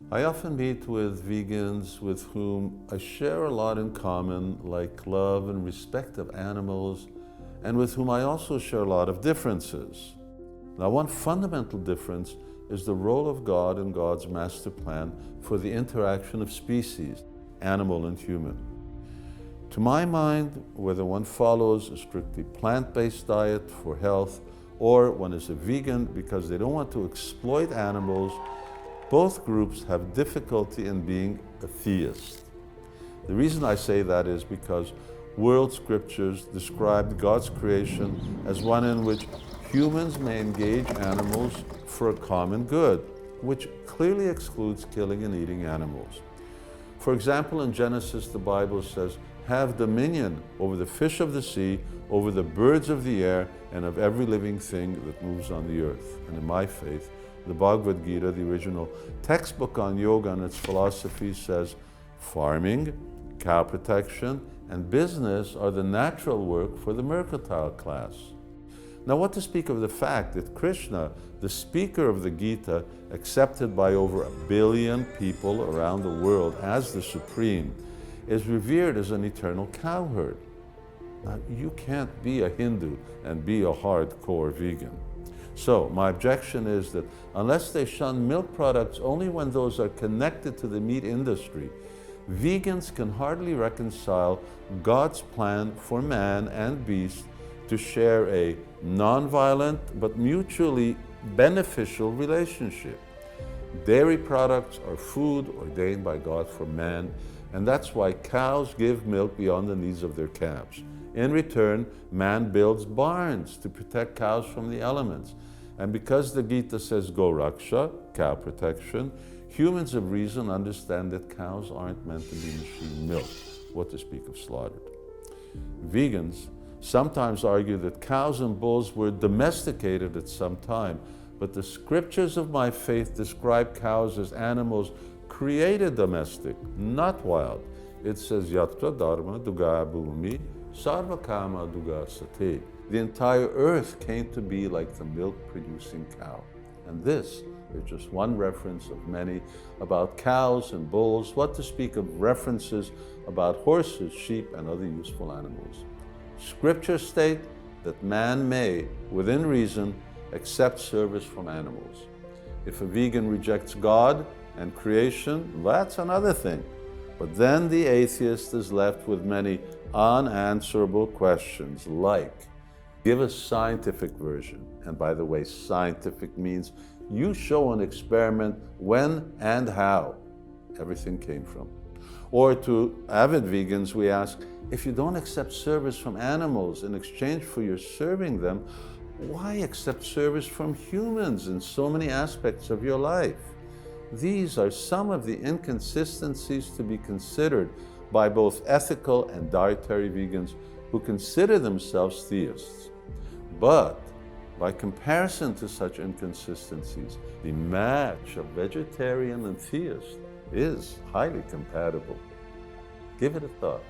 I often meet with vegans with whom I share a lot in common, like love and respect of animals, and with whom I also share a lot of differences. Now, one fundamental difference is the role of God in God's master plan for the interaction of species, animal and human. To my mind, whether one follows a strictly plant-based diet for health or one is a vegan because they don't want to exploit animals, both groups have difficulty in being a theist. The reason I say that is because world scriptures describe God's creation as one in which humans may engage animals for a common good, which clearly excludes killing and eating animals. For example, in Genesis, the Bible says, "Have dominion over the fish of the sea, over the birds of the air, and of every living thing that moves on the earth." And in my faith, the Bhagavad Gita, the original textbook on yoga and its philosophy, says farming, cow protection, and business are the natural work for the mercantile class. Now, what to speak of the fact that Krishna, the speaker of the Gita, accepted by over 1 billion people around the world as the supreme, is revered as an eternal cowherd? Now, you can't be a Hindu and be a hardcore vegan. So, my objection is that unless they shun milk products only when those are connected to the meat industry, vegans can hardly reconcile God's plan for man and beast to share a non-violent but mutually beneficial relationship. Dairy products are food ordained by God for man, and that's why cows give milk beyond the needs of their calves. In return, man builds barns to protect cows from the elements. And because the Gita says Go Raksha, cow protection, humans of reason understand that cows aren't meant to be machine milked, what to speak of slaughtered. Vegans sometimes argue that cows and bulls were domesticated at some time, but the scriptures of my faith describe cows as animals created domestic, not wild. It says Yatra Dharma Duga Bhumi Sarva Kama Duga Sate. The entire earth came to be like the milk-producing cow. And this is just one reference of many about cows and bulls, what to speak of references about horses, sheep, and other useful animals. Scriptures state that man may, within reason, accept service from animals. If a vegan rejects God and creation, that's another thing. But then the atheist is left with many unanswerable questions like, give a scientific version. And by the way, scientific means you show an experiment when and how everything came from. Or to avid vegans, we ask, if you don't accept service from animals in exchange for your serving them, why accept service from humans in so many aspects of your life? These are some of the inconsistencies to be considered by both ethical and dietary vegans who consider themselves theists. But by comparison to such inconsistencies, the match of vegetarian and theist is highly compatible. Give it a thought.